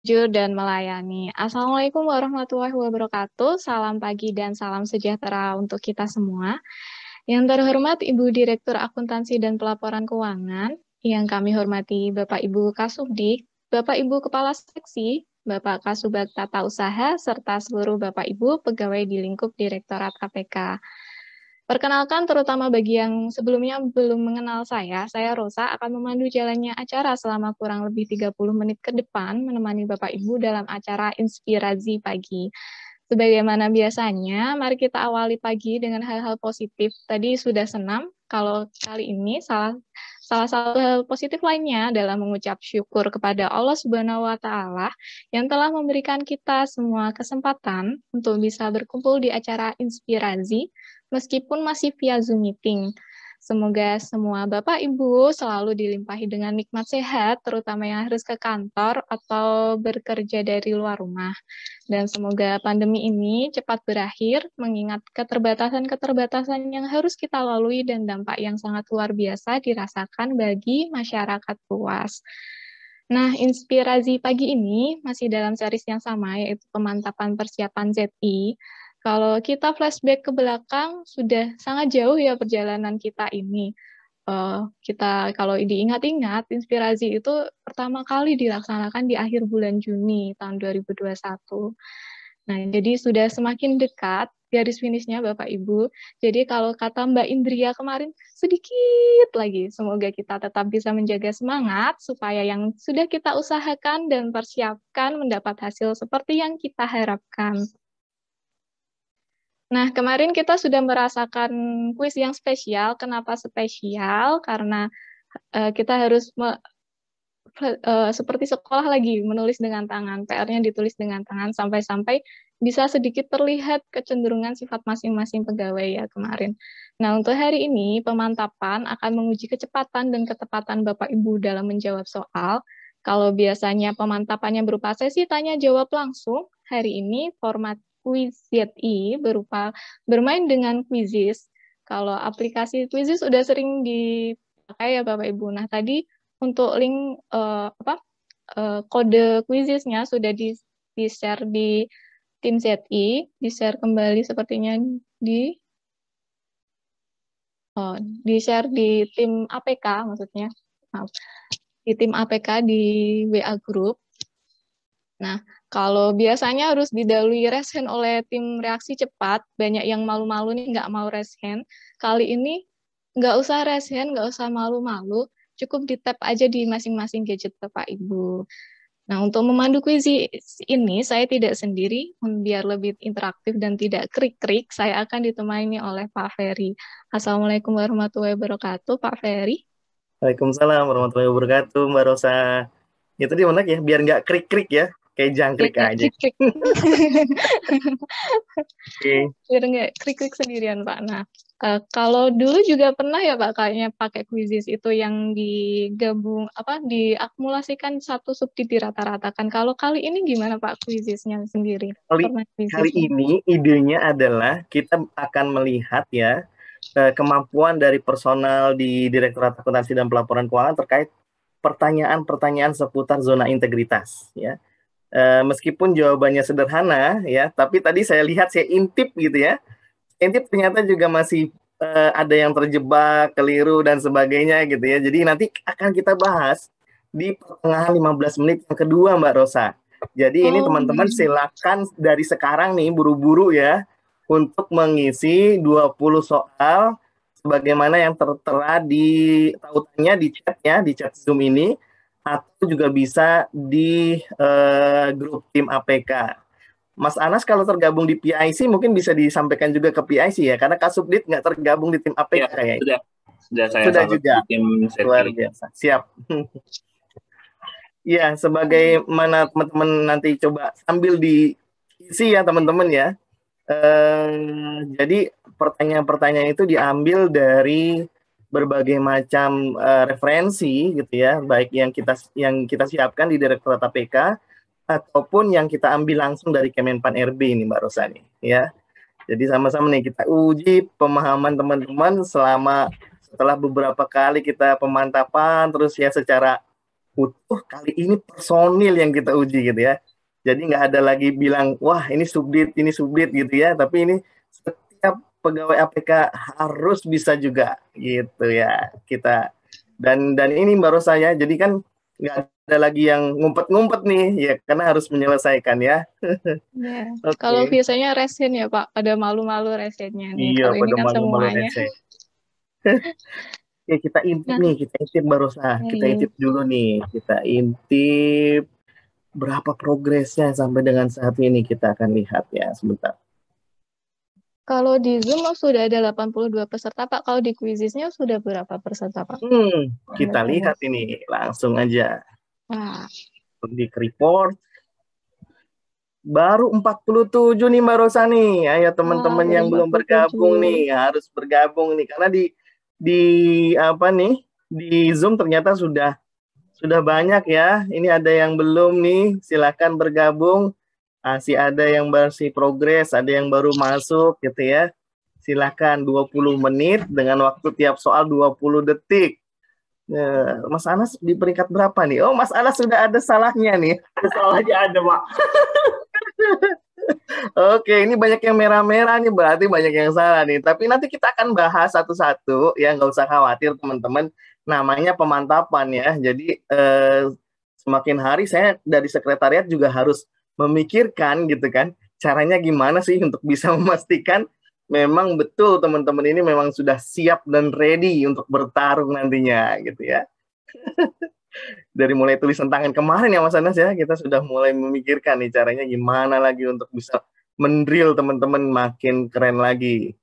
jujur dan melayani. Assalamualaikum warahmatullahi wabarakatuh. Salam pagi dan salam sejahtera untuk kita semua. Yang terhormat Ibu Direktur Akuntansi dan Pelaporan Keuangan, yang kami hormati Bapak Ibu Kasubdik, Bapak Ibu Kepala Seksi, Bapak Kasubag Tata Usaha, serta seluruh Bapak Ibu pegawai di lingkup Direktorat KPK. Perkenalkan, terutama bagi yang sebelumnya belum mengenal saya Rosa, akan memandu jalannya acara selama kurang lebih 30 menit ke depan, menemani Bapak Ibu dalam acara Inspirasi Pagi. Sebagaimana biasanya, mari kita awali pagi dengan hal-hal positif. Tadi sudah senam, kalau kali ini salah satu hal positif lainnya adalah mengucap syukur kepada Allah Subhanahu wa Ta'ala yang telah memberikan kita semua kesempatan untuk bisa berkumpul di acara Inspirasi meskipun masih via Zoom meeting. Semoga semua Bapak Ibu selalu dilimpahi dengan nikmat sehat, terutama yang harus ke kantor atau bekerja dari luar rumah. Dan semoga pandemi ini cepat berakhir, mengingat keterbatasan-keterbatasan yang harus kita lalui dan dampak yang sangat luar biasa dirasakan bagi masyarakat luas. Nah, inspirasi pagi ini masih dalam series yang sama, yaitu pemantapan persiapan ZI. Kalau kita flashback ke belakang, sudah sangat jauh ya perjalanan kita ini. Kita kalau diingat-ingat, inspirasi itu pertama kali dilaksanakan di akhir bulan Juni tahun 2021. Nah, jadi sudah semakin dekat garis finishnya Bapak Ibu. Jadi kalau kata Mbak Indria kemarin, sedikit lagi. Semoga kita tetap bisa menjaga semangat supaya yang sudah kita usahakan dan persiapkan mendapat hasil seperti yang kita harapkan. Nah, kemarin kita sudah merasakan kuis yang spesial. Kenapa spesial? Karena kita harus seperti sekolah lagi, menulis dengan tangan. PR-nya ditulis dengan tangan sampai-sampai bisa sedikit terlihat kecenderungan sifat masing-masing pegawai ya kemarin. Nah, untuk hari ini, pemantapan akan menguji kecepatan dan ketepatan Bapak Ibu dalam menjawab soal. Kalau biasanya pemantapannya berupa sesi tanya-jawab langsung, hari ini format quiz ZI berupa bermain dengan quizzes. Kalau aplikasi quizzes sudah sering dipakai ya Bapak Ibu. Nah, tadi untuk link kode quizesnya sudah di-share di tim ZI, di-share kembali sepertinya di di-share di tim APK maksudnya. Maaf. Di tim APK di WA group. Nah, kalau biasanya harus didahului raise hand oleh tim reaksi cepat, banyak yang malu-malu nih nggak mau raise hand. Kali ini nggak usah raise hand, nggak usah malu-malu, cukup di-tap aja di masing-masing gadget Bapak Ibu. Nah, untuk memandu kuis ini, saya tidak sendiri, biar lebih interaktif dan tidak krik-krik, saya akan ditemani oleh Pak Ferry. Assalamualaikum warahmatullahi wabarakatuh, Pak Ferry. Waalaikumsalam warahmatullahi wabarakatuh, Mbak Rosa. Itu dia menarik ya, biar nggak krik-krik ya, kayak Ya, jangkrik nggak aja. krik-krik. Oke. Biar nggak krik-krik sendirian, Pak. Nah, kalau dulu juga pernah ya, Pak, kayaknya pakai quizzes itu yang digabung, diakumulasikan satu subtip dirata-ratakan. Kalau kali ini gimana, Pak, quizzesnya sendiri? Kali, Format kali quizzesnya. ini idenya adalah kita akan melihat ya kemampuan dari personal di Direktorat Akuntansi dan Pelaporan Keuangan terkait pertanyaan-pertanyaan seputar zona integritas ya. Meskipun jawabannya sederhana ya, tapi tadi saya intip gitu ya. Intip ternyata juga masih ada yang terjebak, keliru dan sebagainya gitu ya. Jadi nanti akan kita bahas di pertengahan 15 menit yang kedua Mbak Rosa. Jadi ini Oh, teman-teman silakan dari sekarang nih buru-buru ya untuk mengisi 20 soal sebagaimana yang tertera di tautannya di chat ya, di chat Zoom ini, atau juga bisa di grup tim APK. Mas Anas kalau tergabung di PIC mungkin bisa disampaikan juga ke PIC ya, karena Kasubdit nggak tergabung di tim APK ya. Sudah saya Sudah salut juga. di tim Luar Seti. biasa. Siap. Ya, sebagaimana teman-teman nanti coba sambil diisi ya teman-teman ya. Jadi pertanyaan-pertanyaan itu diambil dari berbagai macam referensi gitu ya, baik yang kita siapkan di Direktorat APK ataupun yang kita ambil langsung dari Kemenpan RB ini Mbak Rosani ya. Jadi sama-sama nih kita uji pemahaman teman-teman setelah beberapa kali kita pemantapan terus ya secara utuh, kali ini personil yang kita uji gitu ya. Jadi nggak ada lagi bilang, wah ini subdit gitu ya. Tapi ini setiap pegawai APK harus bisa juga gitu ya kita. Dan ini baru saya, jadi kan nggak ada lagi yang ngumpet-ngumpet nih ya, karena harus menyelesaikan ya. Ya. Kalau Oke. biasanya resen ya Pak, ada malu-malu resennya nih. Iya, Kalau ini pada kan malu-malu semuanya. rese. Oke, kita intip Nah, nih, kita intip barusan. Kita iya. intip dulu nih. Kita intip berapa progresnya sampai dengan saat ini, kita akan lihat ya sebentar. Kalau di Zoom sudah ada 82 peserta Pak. Kalau di Quiziznya sudah berapa peserta Pak? Kita lihat ini langsung aja Wah, di report. Baru 47 nih Mbak Rosa nih. Ayo wah, teman-teman baru yang belum 47. bergabung nih harus bergabung nih, karena di apa nih, di Zoom ternyata sudah banyak ya. Ini ada yang belum nih, silakan bergabung. Masih ada yang masih progres, ada yang baru masuk gitu ya. Silakan 20 menit dengan waktu tiap soal 20 detik. Mas Anas di peringkat berapa nih? Oh, Mas Anas sudah ada salahnya nih. Salahnya ada, Pak. Oke, ini banyak yang merah-merah nih, berarti banyak yang salah nih. Tapi nanti kita akan bahas satu-satu, ya nggak usah khawatir teman-teman. Namanya pemantapan ya. Jadi semakin hari saya dari sekretariat juga harus memikirkan gitu kan, caranya gimana sih untuk bisa memastikan memang betul teman-teman ini memang sudah siap dan ready untuk bertarung nantinya gitu ya. Dari mulai tulisan tangan kemarin ya Mas Anas ya, kita sudah mulai memikirkan nih caranya gimana lagi untuk bisa mendrill teman-teman makin keren lagi.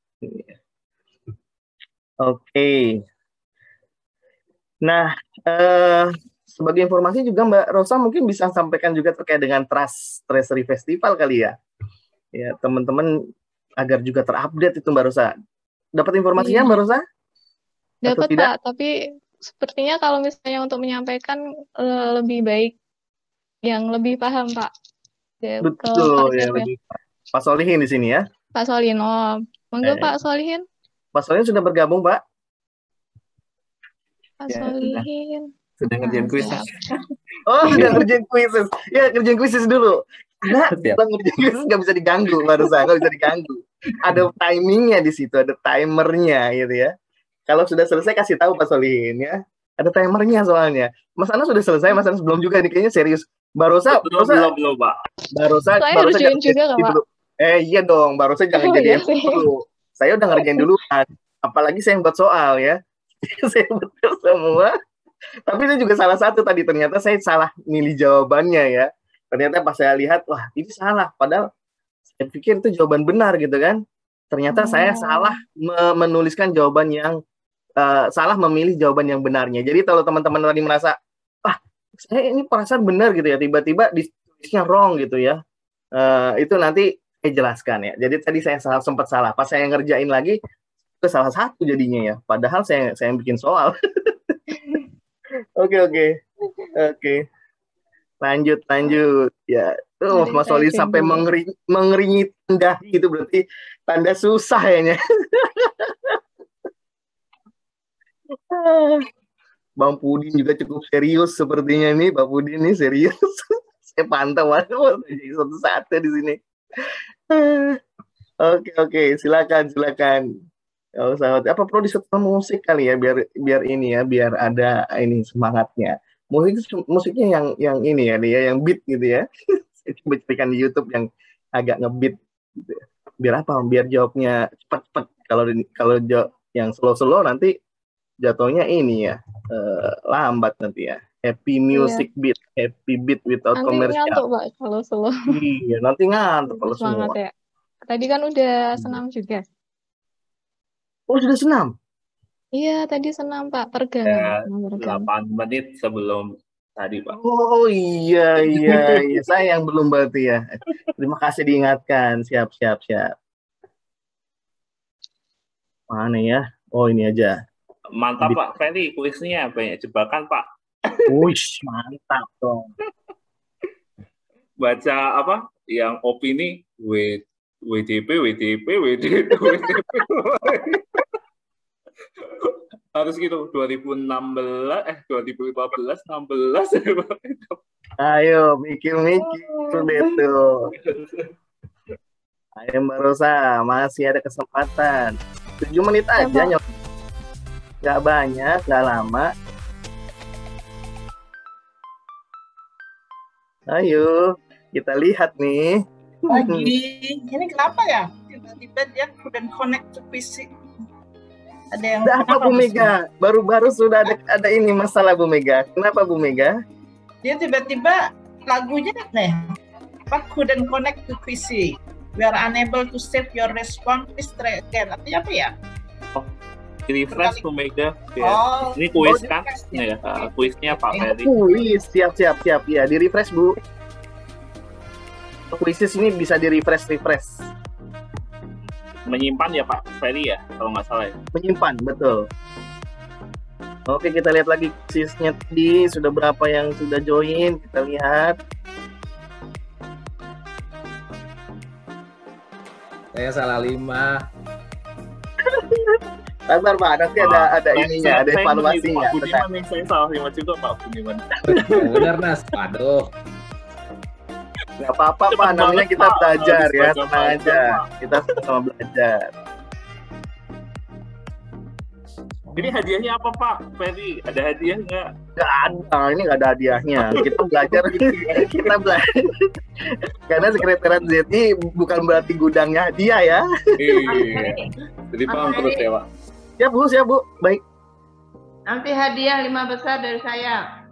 Oke. Nah, sebagai informasi juga Mbak Rosa mungkin bisa sampaikan juga terkait dengan Trust Treasury Festival kali ya. Ya, teman-teman agar juga terupdate itu Mbak Rosa. Dapat informasinya iya. Mbak Rosa? Atau Dapat tidak? Pak, tapi sepertinya kalau misalnya untuk menyampaikan lebih baik yang lebih paham Pak. Ke Pak Betul ya, siapa ya? lebih Pak Solihin di sini ya. Pak Solihin. Oh, monggo Pak Solihin. Pak Solihin sudah bergabung Pak? Pak Ya, Solihin. sudah ngerjain kuis. Siap. Oh, udah ngerjain kuisis. Ya, ngerjain kuisis dulu. Karena Siap. kalau ngerjain kuisis nggak bisa diganggu, barusan nggak bisa diganggu. Ada timingnya di situ, ada timernya gitu ya. Kalau sudah selesai kasih tahu Pak Solihin ya. Ada timernya soalnya. Mas Anas sudah selesai, Mas Anas belum juga nih, kayaknya serius. Barosa, Belum, Pak. Barosa Saya harus join jangan juga nggak Pak? dulu. Iya dong, Barosa jangan Oh jadi iya MC sih. dulu. Saya udah ngerjain dulu kan. Apalagi saya yang buat soal ya. Saya betul semua. Tapi itu juga salah satu tadi, ternyata saya salah milih jawabannya ya. Ternyata pas saya lihat, wah ini salah. Padahal saya pikir itu jawaban benar gitu kan. Ternyata saya salah menuliskan jawaban yang, salah memilih jawaban yang benarnya. Jadi kalau teman-teman tadi merasa, ah saya ini perasaan benar gitu ya, tiba-tiba ditulisnya wrong gitu ya. Itu nanti saya jelaskan ya. Jadi tadi saya sempat salah. Pas saya ngerjain lagi, itu salah satu jadinya ya. Padahal saya yang bikin soal. Oke. Lanjut ya. Mari Mas saya Oli join sampai dulu. mengeringi tanda itu berarti tanda susah ya. Bang Pudin juga cukup serius sepertinya nih, Bang Pudin nih serius. Saya pantau jadi satu-satu di sini. Oke, silakan. Kalau sahabat, apa perlu disetel musik kali ya biar ini ya, biar ada ini semangatnya. Musiknya yang ini ya, dia yang beat gitu ya. Saya coba carikan di YouTube yang agak ngebeat gitu ya. Biar apa? Biar jawabnya cepat-cepat. Kalau jawab yang slow-slow nanti jatuhnya ini ya, lambat nanti ya. Happy music Iya. beat, happy beat without Nanti commercial. ngantuk Pak kalau slow. Iya, nanti ngantuk kalau Semangat semua. ya. Tadi kan udah senam juga. Oh, sudah senam? Iya, tadi senam Pak. Pergang. Ya, Pergang. 8 menit sebelum tadi, Pak. Oh iya. Saya yang belum berarti ya. Terima kasih diingatkan. Siap. Mana ya? Oh ini aja. Mantap, Pak. Ferry, kuisnya banyak jebakan, Pak. Wush, mantap dong. Baca apa? Yang opini WDP. Harus gitu 2015 16. Ayo mikir-mikir deh tuh. Ayo Mbak Rosa, masih ada kesempatan. 7 menit aja, nggak banyak, nggak lama. Ayo, kita lihat nih. Lagi, ini kenapa ya? Tiba-tiba dia couldn't connect to PC. Ada yang Ada apa Bu Mega? Baru-baru sudah ada ini masalah Bu Mega. Kenapa Bu Mega? Dia tiba-tiba lagunya nih, couldn't connect to PC. We are unable to save your response. Please try again. Artinya apa ya? Di-refresh Bu Mega. Ya. Oh, Ini kuis oh, kan? ya. Ya, kuisnya Pak Ferry. Kuis, siap. Ya, di refresh Bu. Kuisis ini bisa di refresh. Menyimpan ya Pak Ferry ya, kalau nggak salah ya. Menyimpan, betul. Oke, kita lihat lagi kuisisnya tadi. Sudah berapa yang sudah join? Kita lihat. Saya salah 5. Sabar Pak, nanti ada ininya, ada evaluasinya. Pak Budiman nih, saya salah 5 juga Pak Budiman. Benar Nas. Waduh. Nggak apa-apa Pak, namanya kita belajar ya, tenang aja. Kita sama belajar. Ini hadiahnya apa Pak Ferry? Ada hadiah nggak? Nggak ada, ini nggak ada hadiahnya. Kita belajar, Karena sekretariat ZI bukan berarti gudangnya hadiah ya. Iya. Jadi paham terus ya Pak. Siap Bu, baik. Nanti hadiah 5 besar dari saya.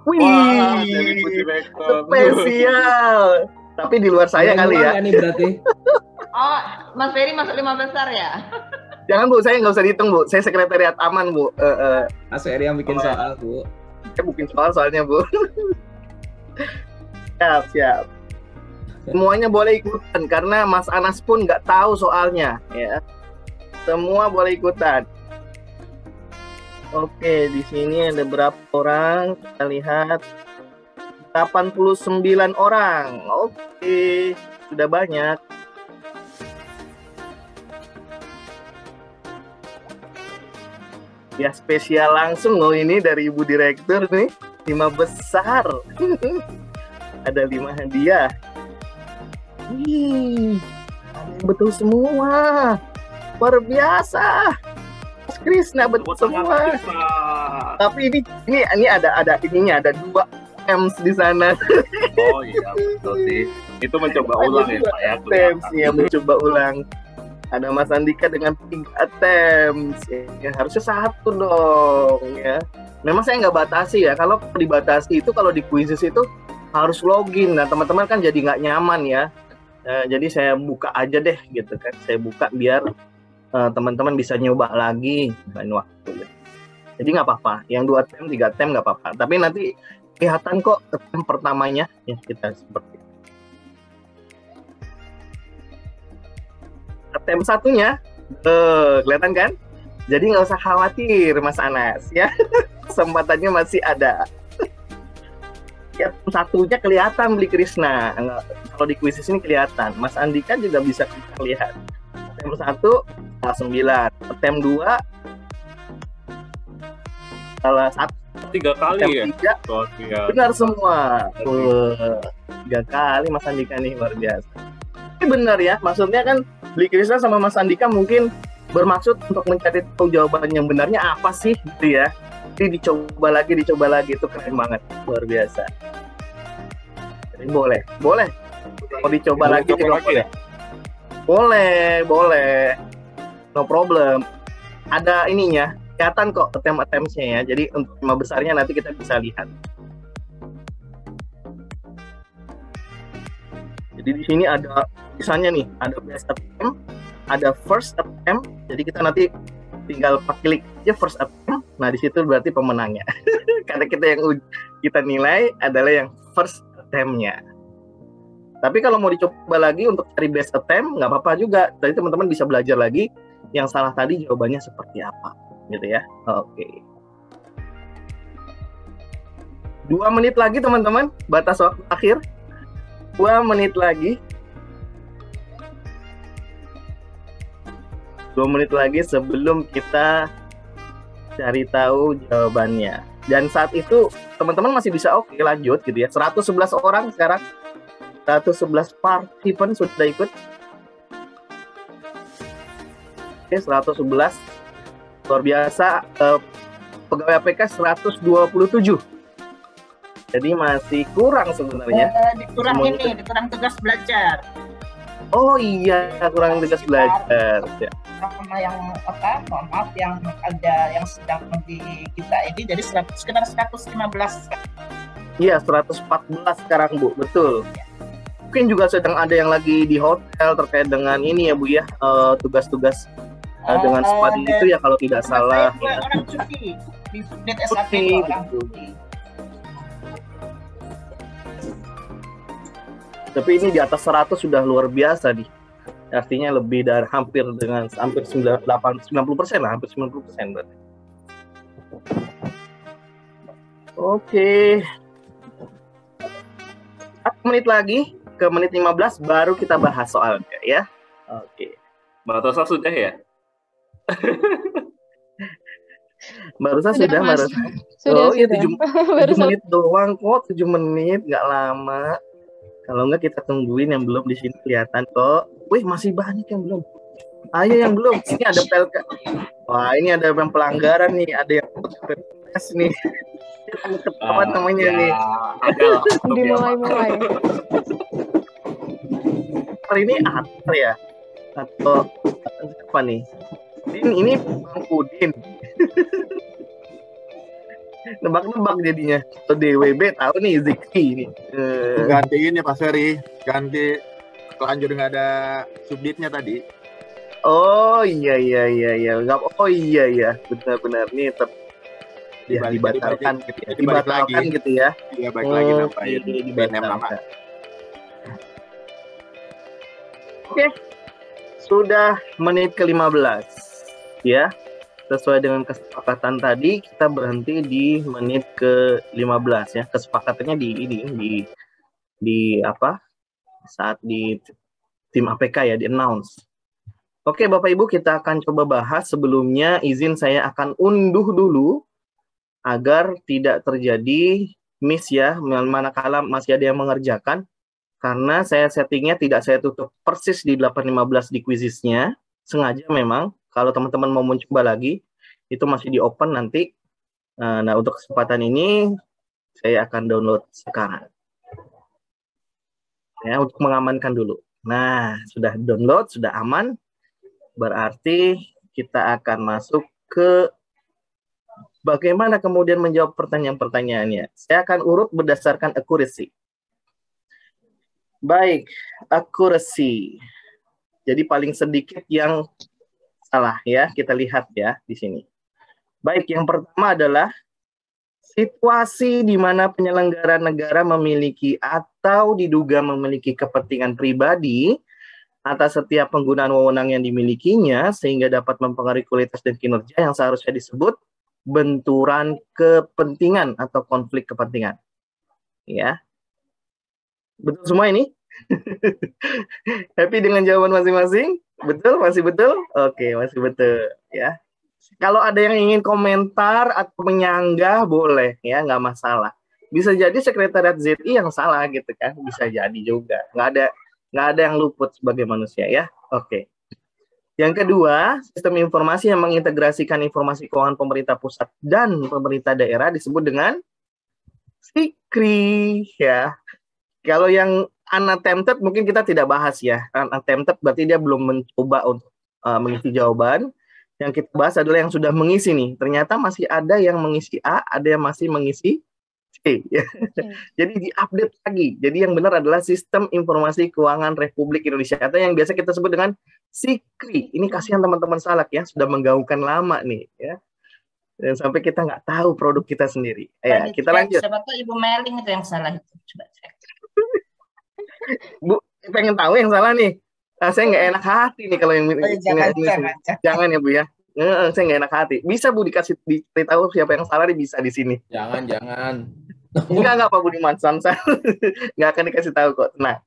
Wih, Wah, dari Bu Direktur. spesial. Tapi di luar saya kali ya. Ini berarti. Oh, Mas Ferry masuk 5 besar ya? Jangan Bu, saya nggak usah dihitung Bu. Saya sekretariat aman Bu. Mas Ferry yang bikin soal, Bu. Saya bikin soalnya Bu. Siap. Semuanya boleh ikutan karena Mas Anas pun nggak tahu soalnya ya. Semua boleh ikutan. Oke, di sini ada berapa orang? Kita lihat 89 orang. Oke, sudah banyak. Ya spesial langsung loh ini dari Ibu Direktur nih. 5 besar. Ada 5 hadiah. Wih, ada yang betul semua. Luar biasa. Mas Krisna betul semua. Tapi ini ada ininya, ada 2 M's di sana. Oh iya betul sih. Itu mencoba ulang ya Pak ya. Attempts ya, mencoba ulang. Ada Mas Andika dengan 3 attempts. Ya, harusnya 1 dong ya. Memang saya nggak batasi ya. Kalau dibatasi itu kalau di quizzes itu harus login. Nah teman-teman kan jadi nggak nyaman ya. Jadi saya buka aja deh gitu kan. Saya buka biar teman-teman bisa nyoba lagi lain waktu. Jadi nggak apa-apa. Yang 2 attempt, 3 attempt nggak apa-apa. Tapi nanti kelihatan kok attempt pertamanya ya kita seperti itu. Attempt satunya, kelihatan kan? Jadi nggak usah khawatir Mas Anas ya. Kesempatannya masih ada. Ya, satunya kelihatan Bli Krisna. Kalau di kuisis ini kelihatan. Mas Andika juga bisa kita lihat. Attempt 1 salah 9. Attempt 2 salah 1. 3 kali ya? 3 Oh, iya. benar semua. 3 kali Mas Andika nih, luar biasa. Ini benar ya, maksudnya kan Bli Krisna sama Mas Andika mungkin bermaksud untuk mencari tahu jawaban yang benarnya apa sih gitu ya. Jadi dicoba lagi, itu keren banget, luar biasa. Jadi boleh. Mau dicoba lagi juga boleh. Boleh. No problem. Ada ininya, kelihatan kok attempts-nya ya. Jadi untuk 5 besarnya nanti kita bisa lihat. Jadi di sini ada misalnya nih, ada best attempt, ada first attempt. Jadi kita nanti tinggal klik aja first attempt. Nah, di situ berarti pemenangnya. Karena kita nilai adalah yang first attempt-nya. Tapi kalau mau dicoba lagi untuk cari best attempt, nggak apa-apa juga. Jadi teman-teman bisa belajar lagi yang salah tadi jawabannya seperti apa, gitu ya. Oke. 2 menit lagi teman-teman, batas waktu akhir. 2 menit lagi. 2 menit lagi sebelum kita cari tahu jawabannya. Dan saat itu teman-teman masih bisa oke lanjut gitu ya. 111 orang sekarang. 111 participant sudah ikut. Oke, 111. Luar biasa. Pegawai APK 127. Jadi masih kurang sebenarnya. Dikurang tugas belajar. Oh iya, kurang tugas belajar. Ya. Sama yang mohon maaf yang ada yang sedang di kita ini jadi sekitar 115. Iya, 114 sekarang Bu, betul. Mungkin juga sedang ada yang lagi di hotel terkait dengan ini ya Bu ya, tugas-tugas dengan seperti itu ya kalau tidak salah. Saya orang cuti di update SAP orang cuti. Tapi ini di atas 100 sudah luar biasa nih. Artinya lebih dari hampir 90% lah, hampir 90% berarti. Oke. 1 menit lagi ke menit 15 baru kita bahas soalnya ya. Oke. Mbak Tosa sudah ya? Barusan sudah. Sudah. Iya 7 menit doang kok, 7 menit nggak lama. Kalau nggak kita tungguin yang belum di sini kelihatan kok. Wih, masih banyak yang belum. Ayo yang belum. Ini ada PLK. Wah, ini ada yang pelanggaran nih. Ada yang PPS nih. Apa namanya nih? Dimulai-mulai. Hari ini apa ya? Atau apa nih? Ini Bang Udin. Nebak-nebak jadinya. Atau DWB tahu nih Zikri ini. Gantiin ya Pak Ferry, ganti lanjut nggak ada subditnya tadi. Oh iya. Oh iya, benar-benar nih dibatalkan gitu ya. Dibatalkan gitu ya. Iya, balik lagi nambahin BNM lama. Oke. Sudah menit ke-15 ya. Sesuai dengan kesepakatan tadi, kita berhenti di menit ke-15 ya. Kesepakatannya di apa? Saat di tim APK ya, di announce. Oke, Bapak Ibu, kita akan coba bahas. Sebelumnya izin saya akan unduh dulu agar tidak terjadi miss ya, manakala masih ada yang mengerjakan. Karena saya settingnya tidak saya tutup persis di 8.15 di quizisnya. Sengaja memang. Kalau teman-teman mau mencoba lagi, itu masih di open nanti. Nah, untuk kesempatan ini, saya akan download sekarang. Ya, untuk mengamankan dulu. Nah, sudah download, sudah aman. Berarti kita akan masuk ke bagaimana kemudian menjawab pertanyaan-pertanyaannya. Saya akan urut berdasarkan accuracy. Baik, accuracy. Jadi paling sedikit yang salah ya, kita lihat ya di sini. Baik, yang pertama adalah situasi di mana penyelenggara negara memiliki atau diduga memiliki kepentingan pribadi atas setiap penggunaan wewenang yang dimilikinya sehingga dapat mempengaruhi kualitas dan kinerja yang seharusnya disebut benturan kepentingan atau konflik kepentingan. Ya. Betul semua ini? Happy dengan jawaban masing-masing? Betul? Masih betul? Oke, masih betul ya. Kalau ada yang ingin komentar atau menyanggah boleh ya, nggak masalah. Bisa jadi sekretariat ZI yang salah gitu kan, bisa jadi juga. Nggak ada yang luput sebagai manusia ya. Oke. Yang kedua, sistem informasi yang mengintegrasikan informasi keuangan pemerintah pusat dan pemerintah daerah disebut dengan SIKRI ya. Kalau yang unattempted mungkin kita tidak bahas ya. Unattempted berarti dia belum mencoba untuk mengisi jawaban. Yang kita bahas adalah yang sudah mengisi nih. Ternyata masih ada yang mengisi A, ada yang masih mengisi C. Ya. Jadi diupdate lagi. Jadi yang benar adalah Sistem Informasi Keuangan Republik Indonesia atau yang biasa kita sebut dengan SIKRI. Ini kasihan teman-teman Salak ya, sudah menggaungkan lama nih ya. Dan sampai kita nggak tahu produk kita sendiri. Ya, kita lanjut. Siapa tahu Ibu Meling itu yang salah itu. Coba cek. Bu, pengen tahu yang salah nih. Saya nggak enak hati nih kalau yang jangan ya Bu ya. Saya nggak enak hati. Bisa Bu diberitahu siapa yang salah nih, bisa di sini. Jangan. Enggak Pak Budiman, Sansa. Nggak akan dikasih tahu kok. Nah,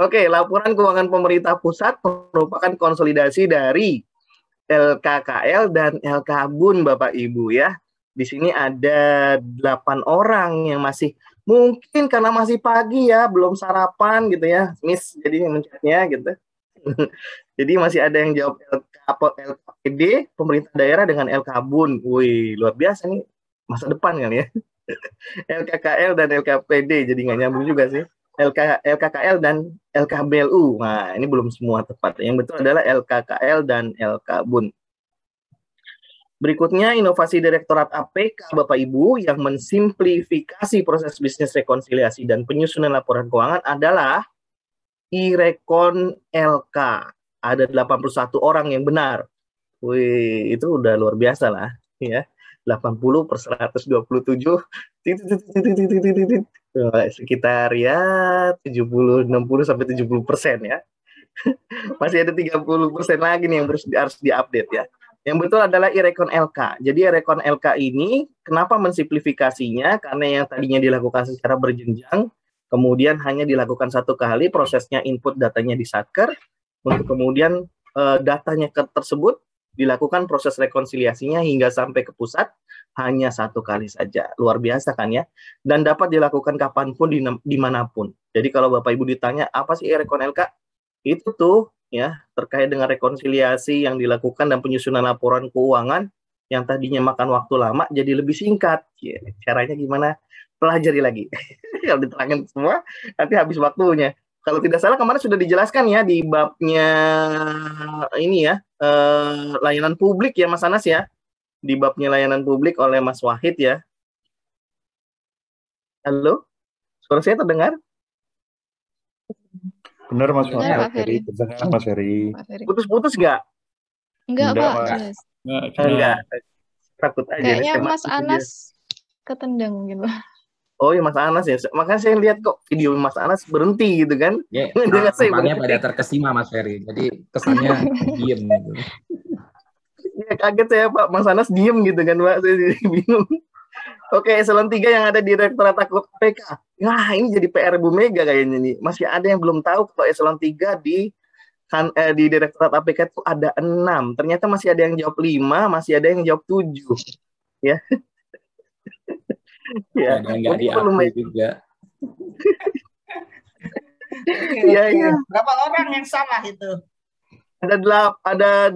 oke, laporan keuangan pemerintah pusat merupakan konsolidasi dari LKKL dan LKBUN Bapak Ibu ya. Di sini ada 8 orang yang masih mungkin karena masih pagi ya, belum sarapan gitu ya, Miss jadi mencetnya gitu. Jadi masih ada yang jawab LKPD, pemerintah daerah dengan LKBUN. Wih, luar biasa nih, masa depan kali ya. LKKL dan LKPD, jadi nggak nyambung juga sih. LKKL dan LKBLU. Nah, ini belum semua tepat. Yang betul adalah LKKL dan LKBUN. Berikutnya, inovasi Direktorat APK, Bapak Ibu, yang mensimplifikasi proses bisnis rekonsiliasi dan penyusunan laporan keuangan adalah iRekon LK. Ada 81 orang yang benar. Wih, itu udah luar biasa lah. Ya. 80 per 127, sekitar ya 70, 60 sampai 70% ya. Masih ada 30% lagi nih yang harus diupdate ya. Yang betul adalah iRekon LK. Jadi iRekon LK ini kenapa mensimplifikasinya? Karena yang tadinya dilakukan secara berjenjang, kemudian hanya dilakukan satu kali, prosesnya input datanya di Satker, untuk kemudian datanya tersebut dilakukan proses rekonsiliasinya hingga sampai ke pusat hanya satu kali saja. Luar biasa kan ya? Dan dapat dilakukan kapanpun, dimanapun. Jadi kalau Bapak Ibu ditanya, apa sih iRekon LK? Itu tuh ya terkait dengan rekonsiliasi yang dilakukan dan penyusunan laporan keuangan yang tadinya makan waktu lama jadi lebih singkat. Ya, caranya gimana? Pelajari lagi. Kalau diterangin semua, nanti habis waktunya. Kalau tidak salah kemarin sudah dijelaskan ya di babnya ini ya, layanan publik ya Mas Anas ya. Di babnya layanan publik oleh Mas Wahid ya. Halo? Suara saya terdengar? Benar Mas Benar, Pak Ferry. Terdengar Mas Ferry. Putus-putus nggak? Enggak, Enggak, Pak. Pak. Jelas. Enggak. Takut aja. Kayaknya Saya Mas mati aja. Anas ketendang mungkin, Pak. Oh iya Mas Anas ya. Makanya saya lihat kok video Mas Anas berhenti gitu kan. Ya, Dengan saya tampaknya berhenti. pada terkesima Mas Ferry. Jadi kesannya diem gitu. Ya, kaget saya Pak. Mas Anas diem gitu kan Pak. Saya jadi bingung. Oke, eselon 3 yang ada di Direktorat APK. Nah, ini jadi PR Bu Mega kayaknya nih. Masih ada yang belum tahu kalau eselon 3 di Direktorat APK itu ada 6. Ternyata masih ada yang jawab 5, masih ada yang jawab 7. Ya. Ya, Ada yang nggak diakui juga. Iya, iya. Berapa orang yang salah itu? Ada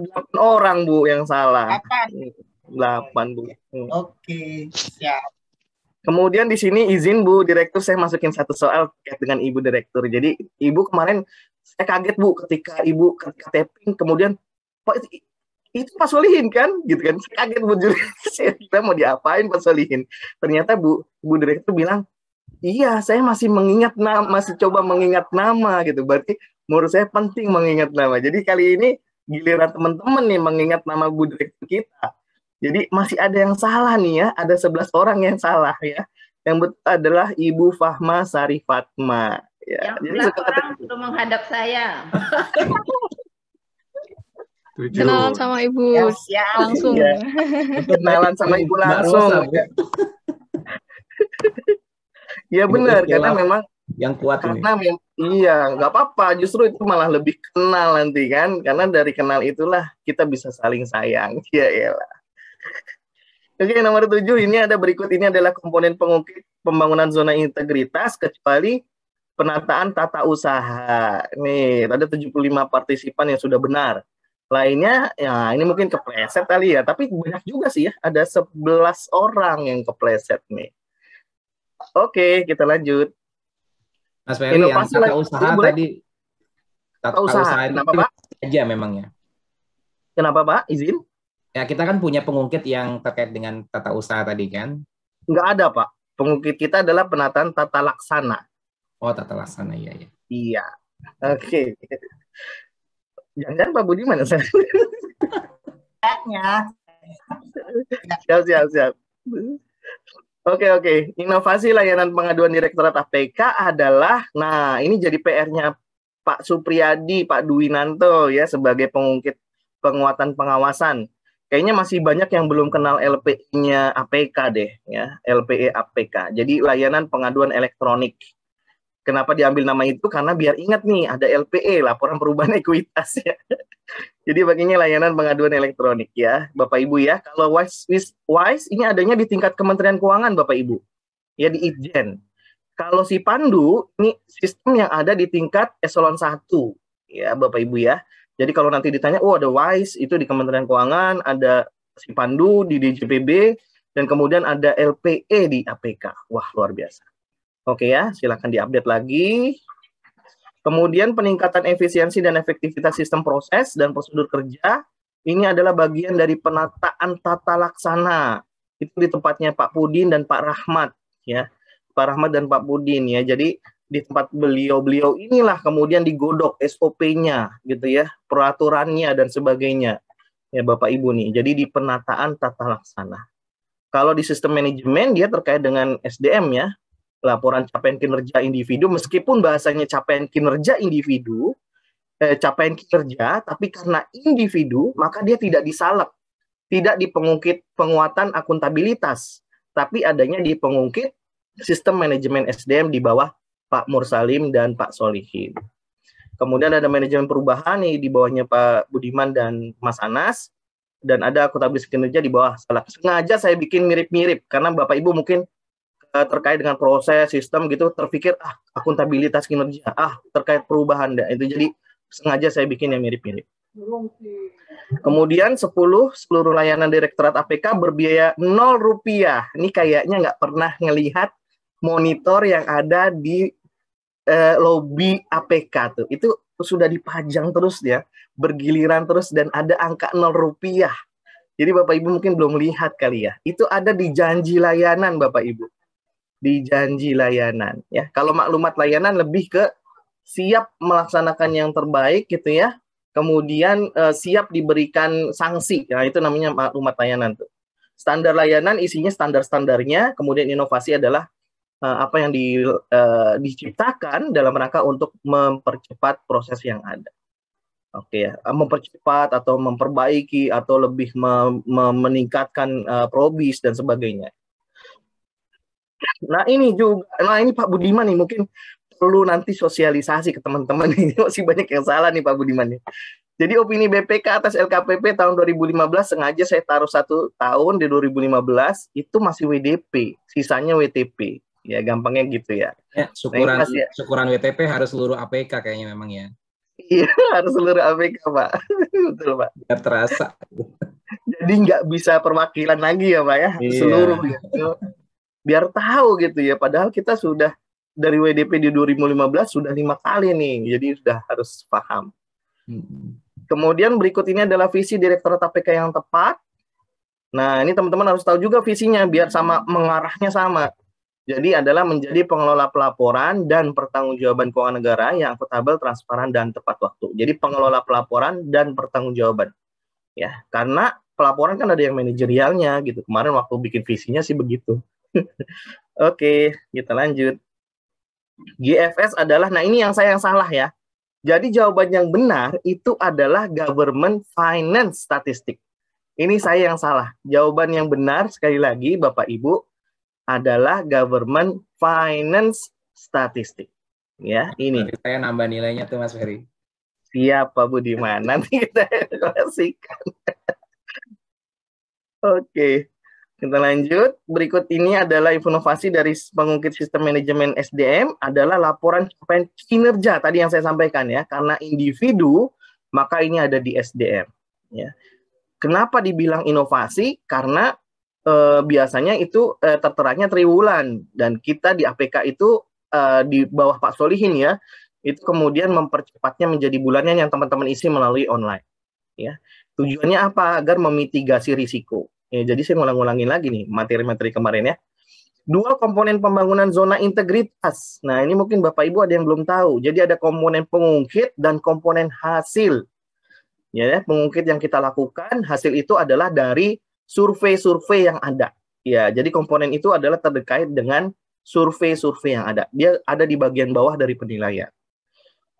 8 orang Bu yang salah. Apa? 8 Bu. Oke, siap. Kemudian di sini izin Bu Direktur saya masukin satu soal terkait dengan Ibu Direktur. Jadi Ibu kemarin saya kaget Bu ketika Ibu tapping kemudian Pak itu Pak Solihin kan gitu kan. Saya kaget Bu saya kira mau diapain Pak Solihin. Ternyata Bu Direktur bilang, "Iya, saya masih mengingat masih coba mengingat nama gitu." Berarti menurut saya penting mengingat nama. Jadi kali ini giliran teman-teman nih mengingat nama Bu Direktur kita. Jadi masih ada yang salah nih ya, ada 11 orang yang salah ya. Yang betul adalah Ibu Fahma Sari Fatma. Ya, Yang jadi 11 orang sudah menghadap saya. Kenalan sama Ibu Ya, siap. langsung. Iya. Kenalan sama Ibu langsung. Ya benar, karena memang yang kuat ini. karena iya, nggak apa-apa. Justru itu malah lebih kenal nanti kan, karena dari kenal itulah kita bisa saling sayang. Ya elah. Oke, nomor 7 ini ada berikut ini adalah komponen pengukir pembangunan zona integritas kecuali penataan tata usaha. Nih, ada 75 partisipan yang sudah benar. Lainnya, ya ini mungkin kepleset kali ya, tapi banyak juga sih ya, ada 11 orang yang kepleset nih. Oke, kita lanjut. Mas Ferry, yang Inovasi tata lagi. usaha Boleh? tadi, tata Usaha. usaha Kenapa, itu Pak? aja memangnya. Kenapa Pak? Izin? Ya, kita kan punya pengungkit yang terkait dengan tata usaha tadi kan. Nggak ada Pak. Pengukir kita adalah penataan tata laksana. Oh, tata laksana, iya. Iya. Oke. Jangan Pak Budi mana saya? Siap. Oke. Inovasi layanan pengaduan Direktorat APK adalah, nah ini jadi PR-nya Pak Supriyadi, Pak Dwinanto ya sebagai pengungkit penguatan pengawasan. Kayaknya masih banyak yang belum kenal LPE-nya APK deh ya, LPE APK. Jadi layanan pengaduan elektronik. Kenapa diambil nama itu? Karena biar ingat nih ada LPE, laporan perubahan ekuitas ya. Jadi bagiannya layanan pengaduan elektronik ya, Bapak Ibu ya. Kalau WISE ini adanya di tingkat Kementerian Keuangan, Bapak Ibu. Ya, di Itjen. Kalau si Pandu ini sistem yang ada di tingkat eselon 1 ya, Bapak Ibu ya. Jadi kalau nanti ditanya, oh ada WISE itu di Kementerian Keuangan, ada si Pandu di DJPB, dan kemudian ada LPE di APK. Wah, luar biasa. Oke ya, silakan diupdate lagi. Kemudian peningkatan efisiensi dan efektivitas sistem proses dan prosedur kerja, ini adalah bagian dari penataan tata laksana. Itu di tempatnya Pak Pudin dan Pak Rahmat ya. Pak Rahmat dan Pak Pudin ya. Jadi di tempat beliau-beliau inilah kemudian digodok SOP-nya gitu ya, peraturannya dan sebagainya. Ya Bapak Ibu nih. Jadi di penataan tata laksana. Kalau di sistem manajemen dia terkait dengan SDM ya. Laporan capaian kinerja individu, meskipun bahasanya capaian kinerja individu, capaian kinerja, tapi karena individu, maka dia tidak disalep, tidak di pengungkit penguatan akuntabilitas, tapi adanya di pengungkit sistem manajemen SDM di bawah Pak Mursalim dan Pak Solihin. Kemudian ada manajemen perubahan nih di bawahnya Pak Budiman dan Mas Anas, dan ada akuntabilitas kinerja di bawah Salak. Sengaja saya bikin mirip-mirip, karena Bapak Ibu mungkin terkait dengan proses sistem gitu terpikir akuntabilitas kinerja terkait perubahan itu, jadi sengaja saya bikin yang mirip-mirip. Kemudian 10 seluruh layanan Direktorat APK berbiaya Rp0. Ini kayaknya nggak pernah ngelihat monitor yang ada di lobi APK tuh, itu sudah dipajang terus ya, bergiliran terus, dan ada angka Rp0. Jadi Bapak Ibu mungkin belum lihat kali ya, itu ada di janji layanan Bapak Ibu. Di janji layanan ya. Kalau maklumat layanan lebih ke siap melaksanakan yang terbaik gitu ya. Kemudian siap diberikan sanksi. Ya, itu namanya maklumat layanan tuh. Standar layanan isinya standar-standarnya, kemudian inovasi adalah apa yang diciptakan dalam rangka untuk mempercepat proses yang ada. Oke ya, mempercepat atau memperbaiki atau lebih meningkatkan probis dan sebagainya. Nah ini Pak Budiman nih mungkin perlu nanti sosialisasi ke teman-teman ini, masih banyak yang salah nih Pak Budiman nih. Jadi opini BPK atas LKPP tahun 2015 sengaja saya taruh 1 tahun di 2015 itu masih WDP, sisanya WTP. Ya gampangnya gitu ya. Ya, syukuran WTP harus seluruh APK kayaknya memang ya. Iya, harus seluruh APK Pak. Betul Pak. Biar terasa. Jadi nggak bisa perwakilan lagi ya Pak ya, iya. Seluruh gitu. Biar tahu gitu ya, padahal kita sudah dari WDP di 2015 sudah 5 kali nih, jadi sudah harus paham. Kemudian berikut ini adalah visi Direktorat APK yang tepat. Nah ini teman-teman harus tahu juga visinya biar sama, mengarahnya sama. Jadi adalah menjadi pengelola pelaporan dan pertanggungjawaban keuangan negara yang akuntabel, transparan, dan tepat waktu. Jadi pengelola pelaporan dan pertanggungjawaban. Ya, karena pelaporan kan ada yang manajerialnya gitu. Kemarin waktu bikin visinya sih begitu. Oke, kita lanjut. GFS adalah, nah ini yang salah ya. Jadi jawaban yang benar itu adalah Government Finance Statistic. Ini saya yang salah. Jawaban yang benar sekali lagi Bapak Ibu adalah Government Finance Statistic. Ya, ini. Nanti saya nambah nilainya tuh Mas Ferry. Siap Pak Budiman. Nanti kita klasikan. Oke. Kita lanjut. Berikut ini adalah inovasi dari pengungkit sistem manajemen SDM adalah laporan capaian kinerja tadi yang saya sampaikan ya. Karena individu, maka ini ada di SDM. Ya. Kenapa dibilang inovasi? Karena biasanya itu terteranya triwulan dan kita di APK itu di bawah Pak Solihin ya. Itu kemudian mempercepatnya menjadi bulannya yang teman-teman isi melalui online. Ya. Tujuannya apa? Agar memitigasi risiko. Ya, jadi saya ngulang-ngulangin lagi nih materi-materi kemarin ya. 2 komponen pembangunan zona integritas. Nah ini mungkin Bapak Ibu ada yang belum tahu. Jadi ada komponen pengungkit dan komponen hasil. Ya, pengungkit yang kita lakukan, hasil itu adalah dari survei-survei yang ada. Ya, jadi komponen itu adalah terkait dengan survei-survei yang ada. Dia ada di bagian bawah dari penilaian.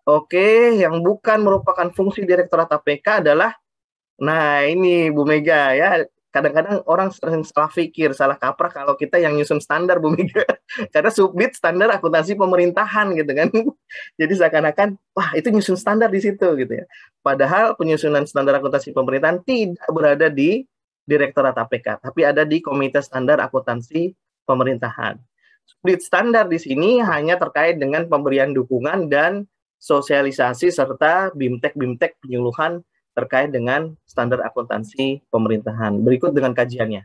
Oke, yang bukan merupakan fungsi Direktorat APK adalah, nah ini Bu Mega ya, kadang-kadang orang sering salah pikir, salah kaprah kalau kita yang nyusun standar, Bu Mega. Karena subdit standar akuntansi pemerintahan gitu kan. Jadi seakan-akan, wah itu nyusun standar di situ gitu ya. Padahal penyusunan standar akuntansi pemerintahan tidak berada di Direktorat APK, tapi ada di Komite Standar Akuntansi Pemerintahan. Subdit standar di sini hanya terkait dengan pemberian dukungan dan sosialisasi serta BIMTEK penyuluhan terkait dengan standar akuntansi pemerintahan. Berikut dengan kajiannya.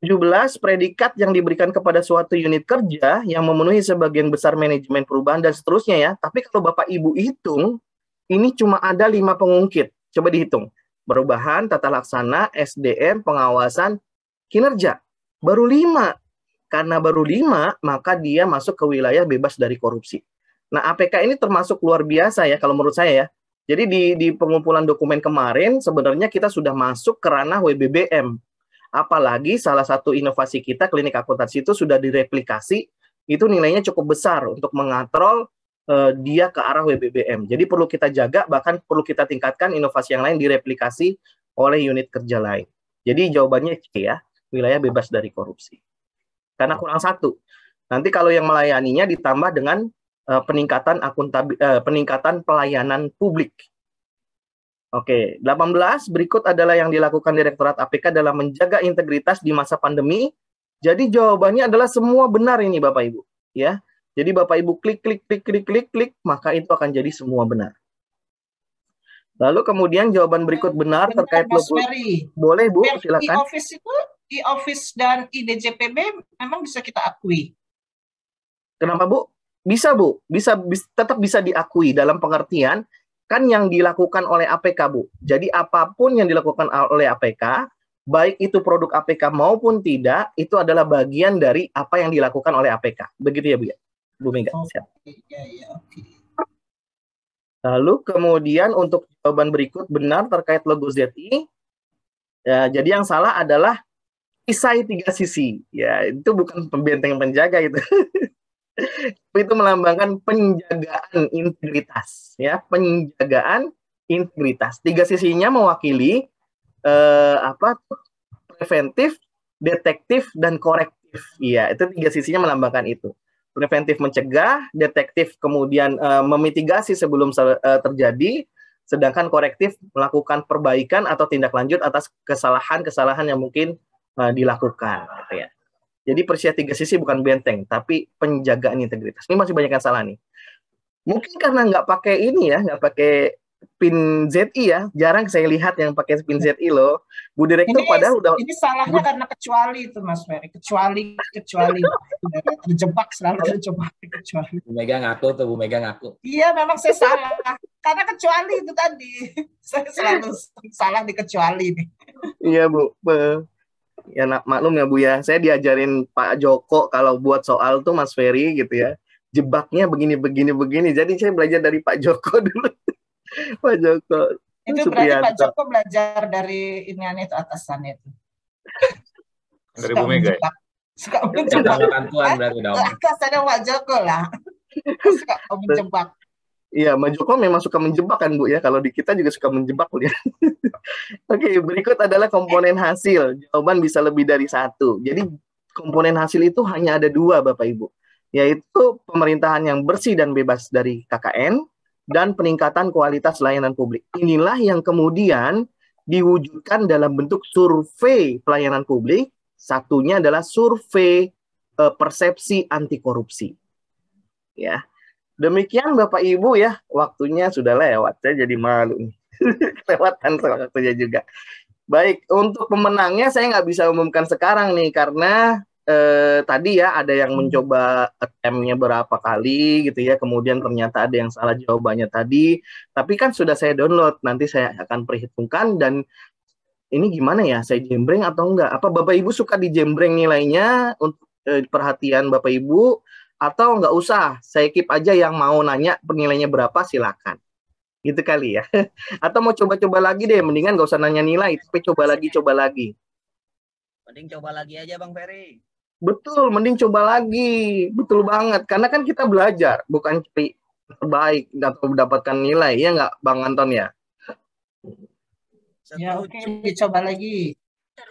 17 predikat yang diberikan kepada suatu unit kerja yang memenuhi sebagian besar manajemen perubahan dan seterusnya ya. Tapi kalau Bapak Ibu hitung, ini cuma ada 5 pengungkit. Coba dihitung. Perubahan, tata laksana, SDM, pengawasan, kinerja. Baru 5. Karena baru 5, maka dia masuk ke wilayah bebas dari korupsi. Nah, APK ini termasuk luar biasa ya kalau menurut saya ya. Jadi di pengumpulan dokumen kemarin sebenarnya kita sudah masuk ke ranah WBBM. Apalagi salah satu inovasi kita, klinik akuntansi itu sudah direplikasi, itu nilainya cukup besar untuk mengatrol dia ke arah WBBM. Jadi perlu kita jaga, bahkan perlu kita tingkatkan inovasi yang lain direplikasi oleh unit kerja lain. Jadi jawabannya C ya, wilayah bebas dari korupsi. Karena kurang 1. Nanti kalau yang melayaninya ditambah dengan peningkatan pelayanan publik. Oke, 18 berikut adalah yang dilakukan Direktorat APK dalam menjaga integritas di masa pandemi. Jadi jawabannya adalah semua benar ini Bapak Ibu, ya. Jadi Bapak Ibu klik, maka itu akan jadi semua benar. Lalu kemudian jawaban berikut benar terkait Mas Ferry. Boleh Bu, Yang silakan. e-office itu, e-office dan IDJPB memang bisa kita akui. Kenapa Bu? Bisa Bu, tetap bisa diakui dalam pengertian kan yang dilakukan oleh APK Bu. Jadi apapun yang dilakukan oleh APK, baik itu produk APK maupun tidak, itu adalah bagian dari apa yang dilakukan oleh APK. Begitu ya Bu ya, Bu Mega. Siap. Oke. Lalu kemudian untuk jawaban berikut benar terkait logo ZI. Ya, jadi yang salah adalah perisai 3 sisi. Ya, itu bukan benteng penjaga itu. Itu melambangkan penjagaan integritas, ya, penjagaan integritas. 3 sisinya mewakili preventif, detektif, dan korektif. Iya, itu 3 sisinya melambangkan itu. Preventif mencegah, detektif kemudian memitigasi sebelum terjadi, sedangkan korektif melakukan perbaikan atau tindak lanjut atas kesalahan-kesalahan yang mungkin dilakukan, gitu ya. Jadi Persia 3 sisi bukan benteng, tapi penjagaan integritas. Ini masih banyak yang salah nih. Mungkin karena nggak pakai ini ya, nggak pakai pin ZI ya. Jarang saya lihat yang pakai pin ZI loh. Bu Direktur padahal udah... Ini salahnya karena kecuali itu Mas Ferry. Kecuali. Terjebak, selalu terjebak. Kecuali. Bu Mega ngaku tuh, Bu Mega ngaku. Iya, memang saya salah. Karena kecuali itu tadi. Saya selalu salah di kecuali nih. Iya Bu. Ya maklum ya Bu ya, saya diajarin Pak Joko kalau buat soal tuh Mas Ferry gitu ya, jebaknya begini. Jadi saya belajar dari Pak Joko dulu. Pak Joko. Itu berarti Pak Joko belajar dari itu atasannya itu. Dari Bu Mega ya? Suka menjebak. Atasannya Pak Joko lah. Suka menjebak. Iya, Mas Joko memang suka menjebak kan Bu ya. Kalau di kita juga suka menjebak ya. Oke, berikut adalah komponen hasil. Jawaban bisa lebih dari 1. Jadi komponen hasil itu hanya ada 2 Bapak Ibu. Yaitu pemerintahan yang bersih dan bebas dari KKN dan peningkatan kualitas layanan publik. Inilah yang kemudian diwujudkan dalam bentuk survei pelayanan publik. Satunya adalah survei persepsi anti korupsi. Ya. Demikian Bapak Ibu ya, waktunya sudah lewat, saya jadi malu nih. Kelewatan waktunya juga. Baik, untuk pemenangnya saya nggak bisa umumkan sekarang nih, karena tadi ya ada yang mencoba attempt-nya berapa kali gitu ya, kemudian ternyata ada yang salah jawabannya tadi, tapi kan sudah saya download, nanti saya akan perhitungkan dan ini gimana ya, saya jembreng atau enggak? Apa Bapak Ibu suka dijembreng nilainya untuk perhatian Bapak Ibu? Atau nggak usah, saya keep aja yang mau nanya penilainya berapa silakan. Gitu kali ya. Atau mau coba-coba lagi deh, mendingan nggak usah nanya nilai, tapi coba lagi. Mending coba lagi aja Bang Ferry. Betul, mending coba lagi. Betul banget, karena kan kita belajar, bukan cari terbaik atau mendapatkan nilai, ya nggak Bang Anton ya? Ya, oke, dicoba lagi.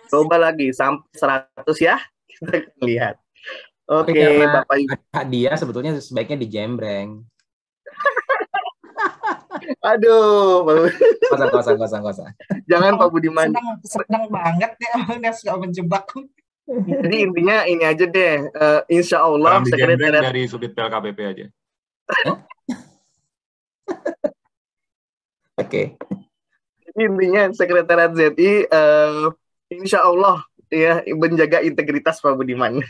Coba lagi sampai 100 ya. Kita akan lihat. Tapi Oke, karena Bapak Ibu. ada hadiah sebetulnya sebaiknya dijembreng. Aduh, Kosa. jangan Pak Budiman. Senang banget ya, udah suka menjebak. Jadi intinya ini aja deh. Insya Allah Salam dijembreng sekretariat dari Subdit PLKPP aja. Oke. Jadi intinya sekretariat ZI insya Allah ya menjaga integritas Pak Budiman.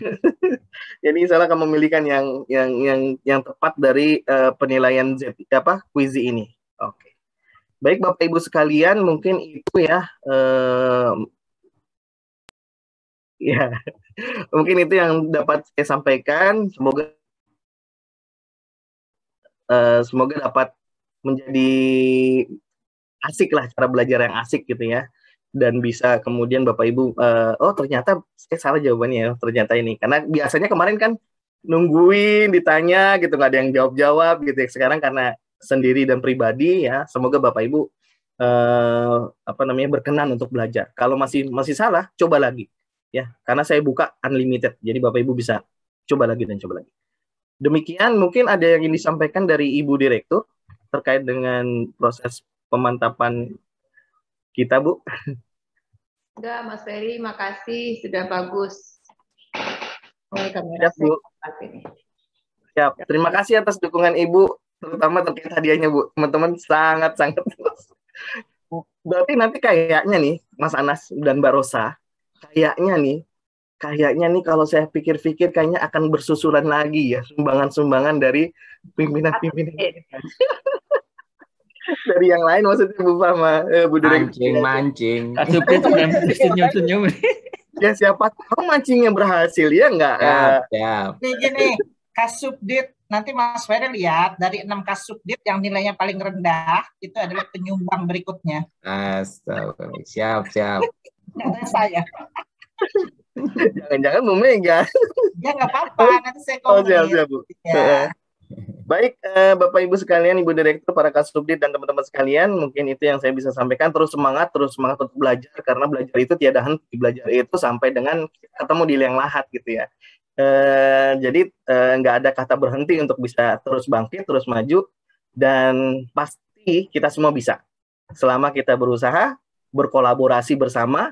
Jadi insya Allah akan memilihkan yang tepat dari penilaian ZI Quizy ini. Oke. Baik Bapak Ibu sekalian, mungkin itu ya. Ya, mungkin itu yang dapat saya sampaikan. Semoga dapat menjadi asik lah, cara belajar yang asik gitu ya, dan bisa kemudian Bapak Ibu oh ternyata saya salah jawabannya ya, ternyata ini karena biasanya kemarin kan nungguin ditanya gitu, nggak ada yang jawab gitu ya. Sekarang karena sendiri dan pribadi ya, semoga Bapak Ibu berkenan untuk belajar. Kalau masih salah, coba lagi ya, karena saya buka unlimited, jadi Bapak Ibu bisa coba lagi dan coba lagi. Demikian, mungkin ada yang ingin disampaikan dari Ibu Direktur terkait dengan proses pemantapan kita, Bu. Enggak, Mas Ferry, makasih, sudah bagus. Siap, Bu. Siap. Terima kasih atas dukungan Ibu, terutama terkait hadiahnya, Bu. Teman-teman sangat-sangat. Berarti nanti kayaknya nih, Mas Anas dan Mbak Rosa, kayaknya nih kalau saya pikir-pikir kayaknya akan bersusuran lagi ya sumbangan-sumbangan dari pimpinan-pimpinan dari yang lain, maksudnya Bu Fahma, Bu Direktur. Mancing. Kasupnya senyum-senyum. Ya siapa tahu mancingnya berhasil ya enggak? Siap. Gini, Kasubdit, nanti Mas Ferry lihat dari 6 Kasubdit yang nilainya paling rendah itu adalah penyumbang berikutnya. Astaga, siap. Kata saya. Jangan-jangan Bu Mega. Ya nggak apa-apa, nanti saya komen. Siap, Bu. Ya. Baik, Bapak Ibu sekalian, Ibu Direktur, para Kasubdit dan teman-teman sekalian, mungkin itu yang saya bisa sampaikan. Terus semangat untuk belajar, karena belajar itu tiada henti. Belajar itu sampai dengan ketemu di liang lahat gitu ya. Jadi nggak ada kata berhenti untuk bisa terus bangkit, terus maju, dan pasti kita semua bisa. Selama kita berusaha, berkolaborasi bersama,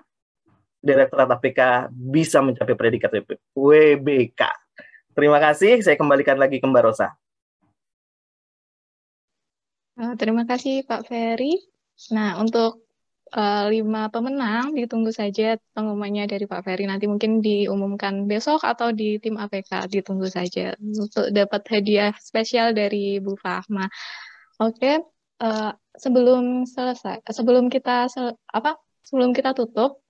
Direktorat APK bisa mencapai predikat WBK. Terima kasih, saya kembalikan lagi ke Mbak Rosa. Terima kasih Pak Ferry. Nah, untuk 5 pemenang ditunggu saja pengumumannya dari Pak Ferry. Nanti mungkin diumumkan besok atau di tim APK, ditunggu saja untuk dapat hadiah spesial dari Bu Fahma. Oke, sebelum kita tutup,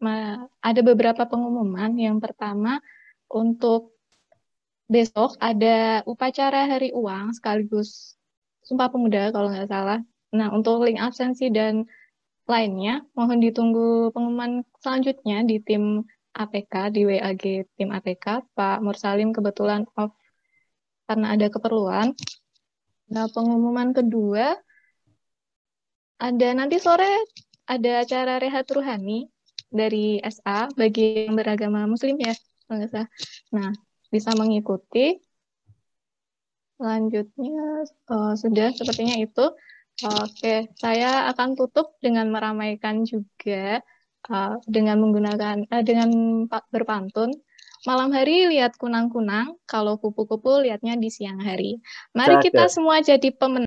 ada beberapa pengumuman. Yang pertama, untuk besok ada upacara Hari Uang sekaligus Sumpah Pemuda kalau nggak salah. Nah, untuk link absensi dan lainnya, mohon ditunggu pengumuman selanjutnya di tim APK, di WAG tim APK. Pak Mursalim kebetulan off karena ada keperluan. Nah, pengumuman kedua, ada nanti sore ada acara rehat ruhani dari SA bagi yang beragama Muslim ya. Nah, bisa mengikuti. Selanjutnya sudah sepertinya itu. Oke, saya akan tutup dengan meramaikan juga dengan berpantun. Malam hari lihat kunang-kunang, kalau kupu-kupu lihatnya di siang hari. Mari kita semua jadi pemenang.